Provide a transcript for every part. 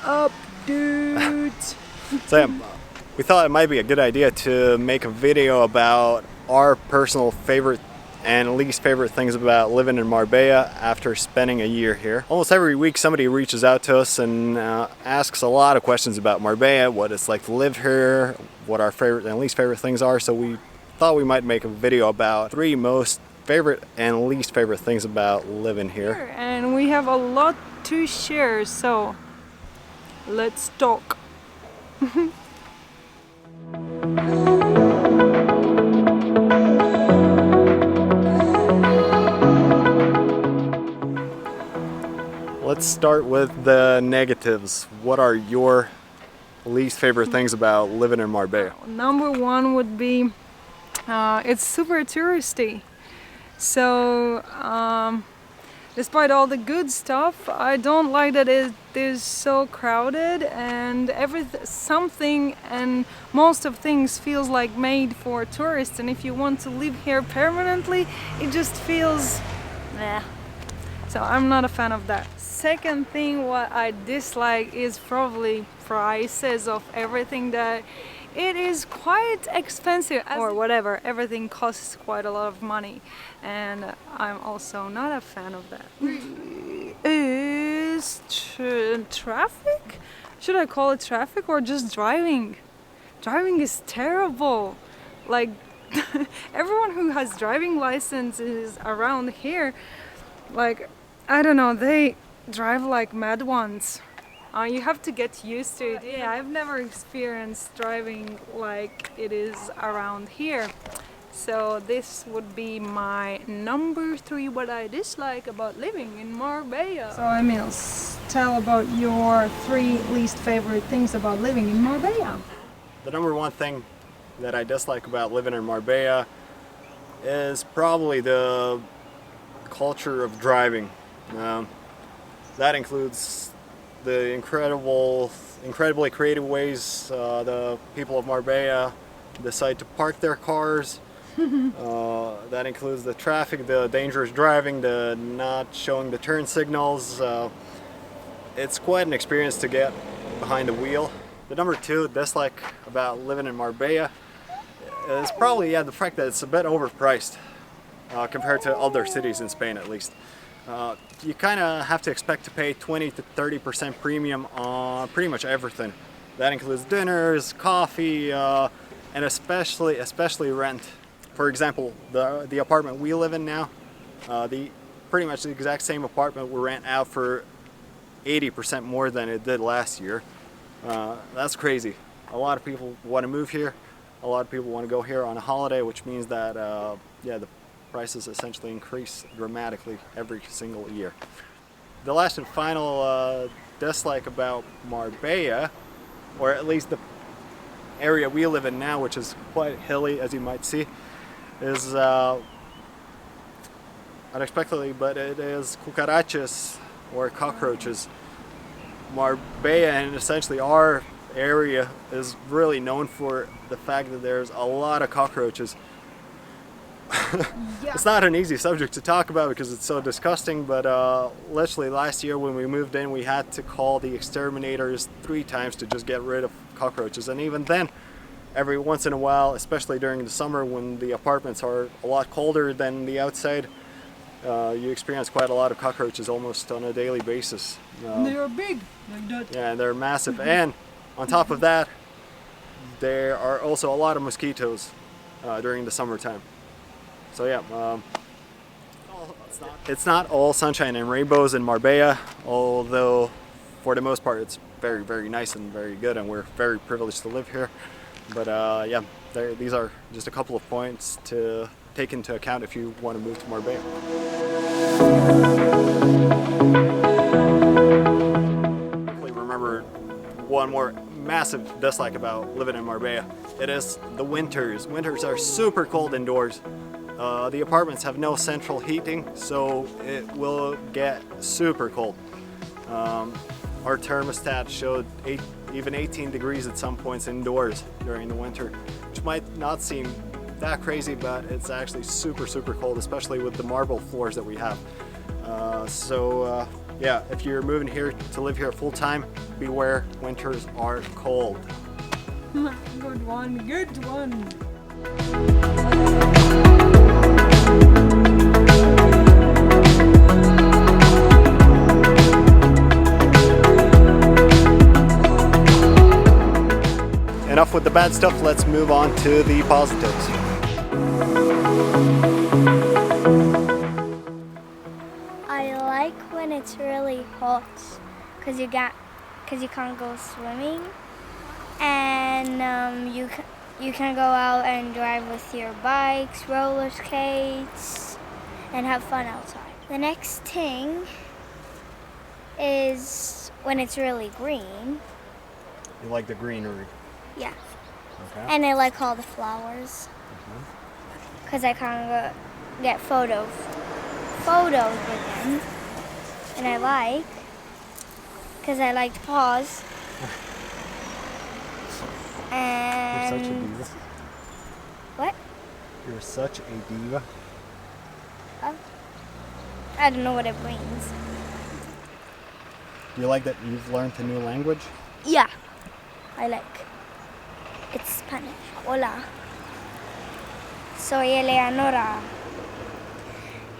up, dudes? So yeah, we thought it might be a good idea to make a video about our personal favorite and least favorite things about living in Marbella after spending a year here. Almost every week somebody reaches out to us and asks a lot of questions about Marbella, what it's like to live here, what our favorite and least favorite things are. So we thought we might make a video about 3 most favorite and least favorite things about living here. And we have a lot to share, so let's talk. Let's start with the negatives. What are your least favorite things about living in Marbella? Number 1 would be it's super touristy. So despite all the good stuff, I don't like that it is so crowded and something and most of things feels like made for tourists, and if you want to live here permanently, it just feels meh. So I'm not a fan of that. Second thing what I dislike is probably prices of everything, that it is quite expensive, or whatever, everything costs quite a lot of money, and I'm also not a fan of that. Is traffic? Should I call it traffic or just driving? Driving is terrible. Like everyone who has driving licenses around here, like, I don't know, they drive like mad ones. You have to get used to it. Yeah, I've never experienced driving like it is around here. So this would be my number 3, what I dislike about living in Marbella. So Emil, tell about your 3 least favorite things about living in Marbella. The number 1 thing that I dislike about living in Marbella is probably the culture of driving. That includes the incredibly creative ways the people of Marbella decide to park their cars. That includes the traffic, the dangerous driving, the not showing the turn signals. It's quite an experience to get behind the wheel. The number 2 dislike about living in Marbella is probably the fact that it's a bit overpriced compared to other cities in Spain, at least. You kind of have to expect to pay 20 to 30% premium on pretty much everything. That includes dinners, coffee, and especially rent. For example, the apartment we live in now, pretty much the exact same apartment we rent out for 80% more than it did last year. That's crazy. A lot of people want to move here. A lot of people want to go here on a holiday, which means that the prices essentially increase dramatically every single year. The last and final dislike about Marbella, or at least the area we live in now, which is quite hilly, as you might see, is unexpectedly, but it is cucarachas, or cockroaches. Marbella, and essentially our area, is really known for the fact that there's a lot of cockroaches. Yeah. It's not an easy subject to talk about because it's so disgusting, but literally last year when we moved in, we had to call the exterminators 3 times to just get rid of cockroaches. And even then, every once in a while, especially during the summer when the apartments are a lot colder than the outside, you experience quite a lot of cockroaches almost on a daily basis. They are big, like that. Yeah, and they're massive. And on top of that, there are also a lot of mosquitoes during the summertime. So yeah, it's not all sunshine and rainbows in Marbella, although for the most part it's very, very nice and very good, and we're very privileged to live here. But these are just a couple of points to take into account if you want to move to Marbella. Remember one more massive dislike about living in Marbella. It is the winters. Winters are super cold indoors. The apartments have no central heating, so it will get super cold. Our thermostat showed even 18 degrees at some points indoors during the winter, which might not seem that crazy, but it's actually super, super cold, especially with the marble floors that we have. yeah, if you're moving here to live here full time, beware, winters are cold. Good one, good one. Enough with the bad stuff, let's move on to the positives. I like when it's really hot because you can't go swimming, and you can go out and drive with your bikes, roller skates, and have fun outside. The next thing is when it's really green. You like the greenery? Yeah. Okay. And I like all the flowers because I can go get photos with them, and I like because I like to pause. You're such a And diva. what? You're such a diva. I don't know what it means. Do you like that you've learned a new language? Yeah, I like. It's Spanish. Hola. Soy Eleonora.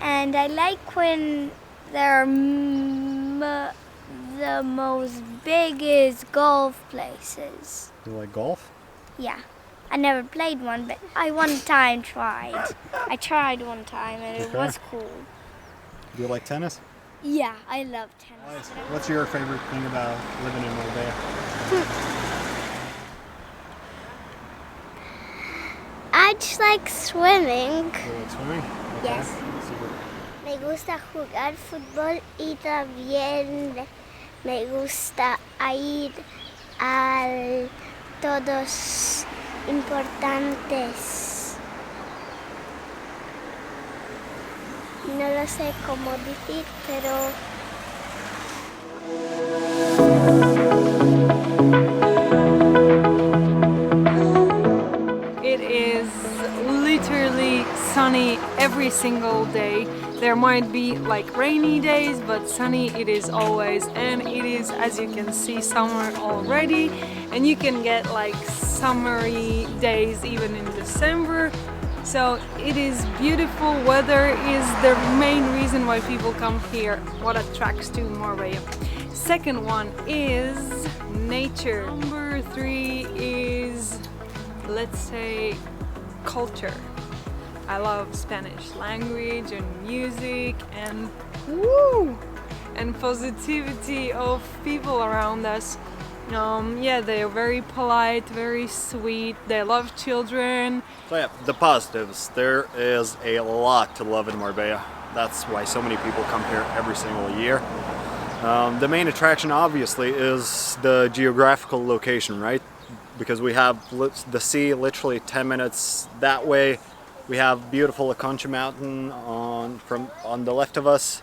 And I like when there are the most biggest golf places. You like golf? Yeah. I never played one, but I one time tried. I tried one time and it Okay. was cool. Do you like tennis? Yeah, I love tennis. What's your favorite thing about living in Marbella? I just like swimming. You like swimming? Okay. Yes. Super. Me gusta jugar fútbol y también me gusta ir a todos importantes. No lo sé cómo decir, pero It is literally sunny every single day. There might be like rainy days, but sunny it is always, and it is, as you can see, summer already, and you can get like summery days even in December. So it is beautiful. Weather is the main reason why people come here, what attracts to Marbella. Second one is nature. Number 3 is, let's say, culture. I love Spanish language and music and woo, and positivity of people around us. Yeah, they are very polite, very sweet. They love children. So yeah, the positives. There is a lot to love in Marbella. That's why so many people come here every single year. The main attraction obviously is the geographical location, right? Because we have the sea literally 10 minutes that way. We have beautiful La Concha Mountain on the left of us.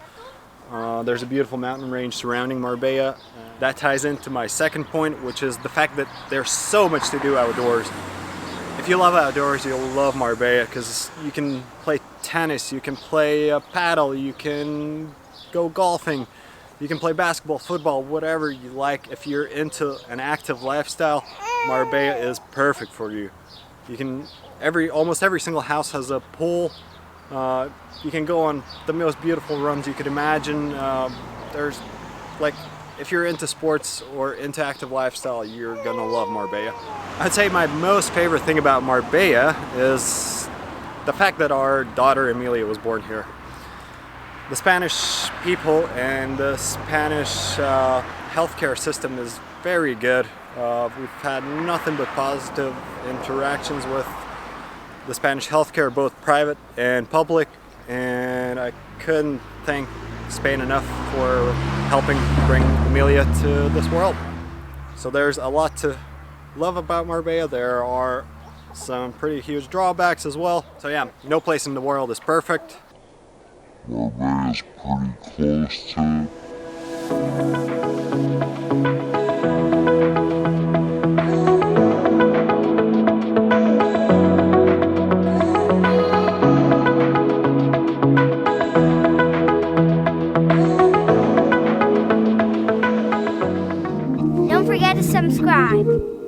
There's a beautiful mountain range surrounding Marbella. That ties into my second point, which is the fact that there's so much to do outdoors. If you love outdoors, you'll love Marbella because you can play tennis, you can play paddle, you can go golfing, you can play basketball, football, whatever you like. If you're into an active lifestyle, Marbella is perfect for you. You can almost every single house has a pool. You can go on the most beautiful runs you could imagine. There's like, if you're into sports or into active lifestyle, you're gonna love Marbella. I'd say my most favorite thing about Marbella is the fact that our daughter Emilia was born here. The Spanish people and the Spanish healthcare system is very good. We've had nothing but positive interactions with the Spanish healthcare, both private and public, and I couldn't thank Spain enough for helping bring Emilia to this world. So there's a lot to love about Marbella. There are some pretty huge drawbacks as well. So yeah, no place in the world is perfect. Marbella's pretty close to subscribe.